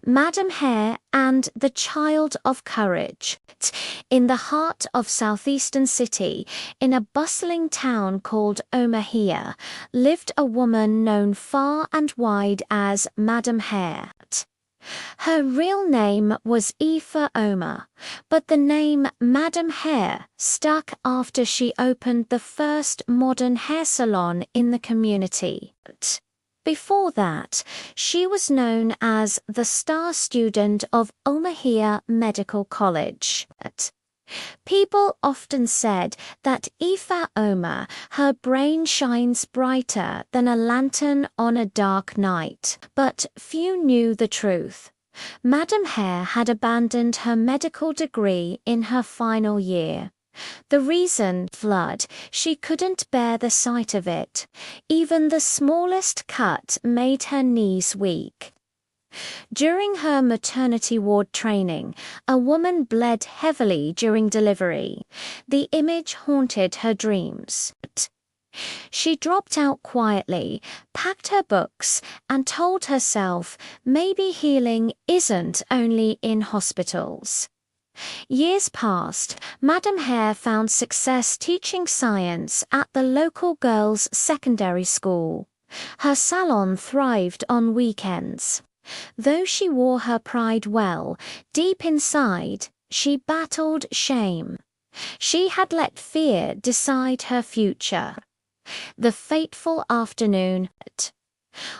Madam Hare and the Child of Courage. In the heart of southeastern city, in a bustling town called Omaha, lived a woman known far and wide as Madam Hare. Her real name was Aoife Omar, but the name Madam Hare stuck after she opened the first modern hair salon in the community. Before that, she was known as the star student of Omaha Medical College. People often said that Aoife Omar, her brain shines brighter than a lantern on a dark night, but few knew the truth. Madam Hare had abandoned her medical degree in her final year. The reason, flood, she couldn't bear the sight of it. Even the smallest cut made her knees weak. During her maternity ward training, a woman bled heavily during delivery. The image haunted her dreams. She dropped out quietly, packed her books, and told herself maybe healing isn't only in hospitals. Years passed. Madam Hare found success teaching science at the local girls' secondary school. Her salon thrived on weekends. Though she wore her pride well, deep inside, she battled shame. She had let fear decide her future. The fateful afternoon.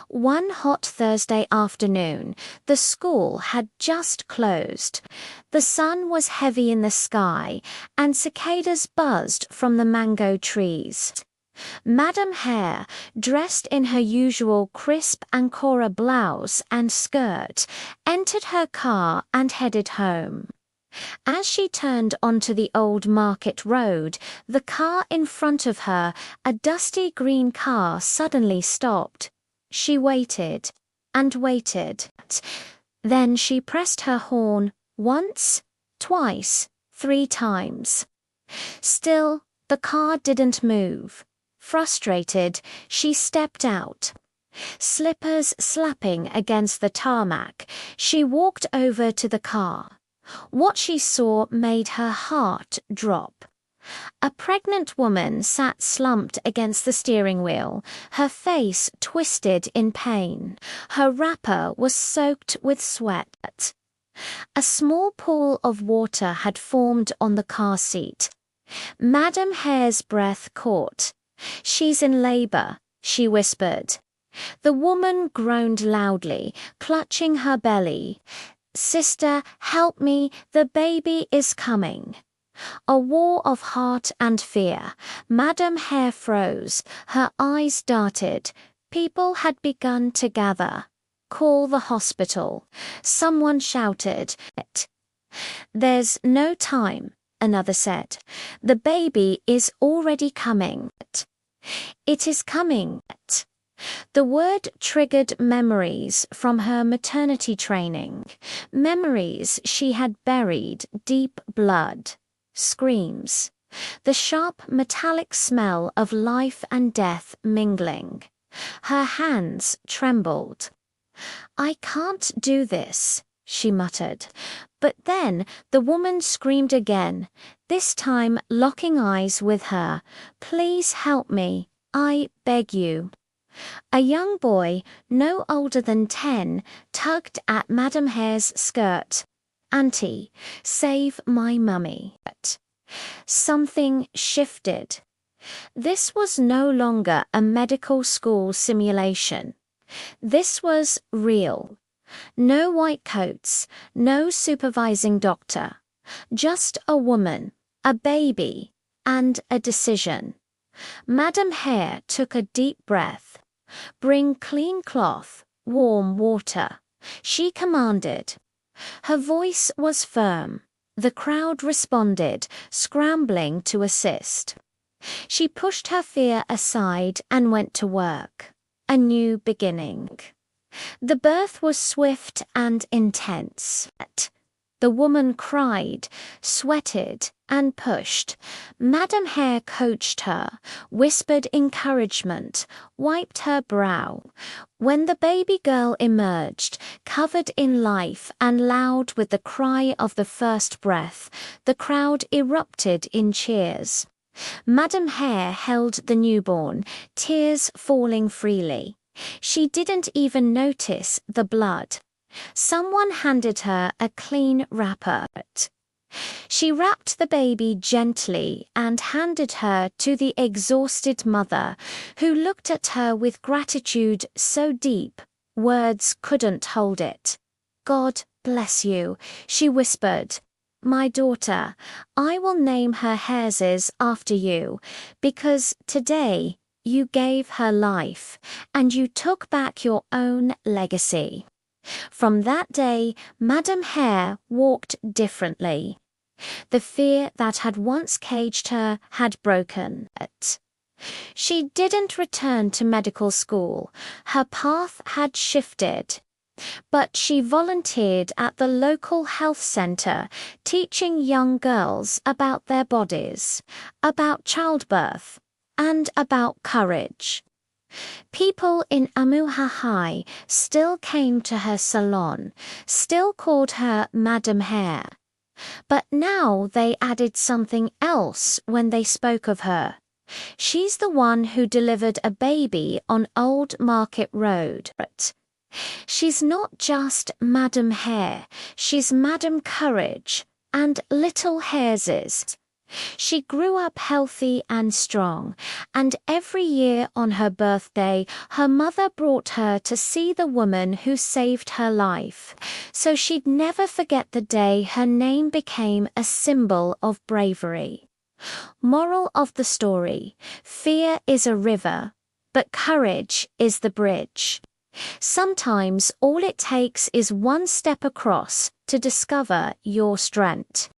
One hot Thursday afternoon, the school had just closed. The sun was heavy in the sky, and cicadas buzzed from the mango trees. Madam Hare, dressed in her usual crisp Ancora blouse and skirt, entered her car and headed home. As she turned onto the old market road, the car in front of her, a dusty green car, suddenly stopped. She waited and waited. Then she pressed her horn once, twice, 3 times. Still, the car didn't move. Frustrated, she stepped out. Slippers slapping against the tarmac, she walked over to the car. What she saw made her heart drop. A pregnant woman sat slumped against the steering wheel, her face twisted in pain. Her wrapper was soaked with sweat. A small pool of water had formed on the car seat. Madam Hare's breath caught. "She's in labor," she whispered. The woman groaned loudly, clutching her belly. "Sister, help me, the baby is coming." A war of heart and fear. Madam Hare froze, her eyes darted. People had begun to gather. "Call the hospital," someone shouted. "There's no time," another said. "The baby is already coming." "It is coming." The word triggered memories from her maternity training, memories she had buried deep blood. Screams. The sharp metallic smell of life and death mingling. Her hands trembled. "I can't do this," she muttered. But then the woman screamed again, this time locking eyes with her. "Please help me, I beg you." A young boy, no older than 10, tugged at Madam Hare's skirt. "Auntie, save my mummy." Something shifted. This was no longer a medical school simulation. This was real. No white coats, no supervising doctor. Just a woman, a baby, and a decision. Madam Hare took a deep breath. "Bring clean cloth, warm water," she commanded. Her voice was firm. The crowd responded, scrambling to assist. She pushed her fear aside and went to work. A new beginning. The birth was swift and intense. The woman cried, sweated, and pushed. Madame Hare coached her, whispered encouragement, wiped her brow. When the baby girl emerged, covered in life and loud with the cry of the first breath, the crowd erupted in cheers. Madame Hare held the newborn, tears falling freely. She didn't even notice the blood. Someone handed her a clean wrapper. She wrapped the baby gently and handed her to the exhausted mother, who looked at her with gratitude so deep, words couldn't hold it. "God bless you," she whispered. "My daughter, I will name her Hareses after you, because today you gave her life, and you took back your own legacy." From that day, Madame Hare walked differently. The fear that had once caged her had broken. She didn't return to medical school. Her path had shifted. But she volunteered at the local health center, teaching young girls about their bodies, about childbirth, and about courage. People in Amuhahai still came to her salon, still called her Madame Hare. But now they added something else when they spoke of her. She's the one who delivered a baby on Old Market Road. She's not just Madame Hare, she's Madame Courage and Little Hareses. She grew up healthy and strong, and every year on her birthday, her mother brought her to see the woman who saved her life, so she'd never forget the day her name became a symbol of bravery. Moral of the story: fear is a river, but courage is the bridge. Sometimes all it takes is one step across to discover your strength.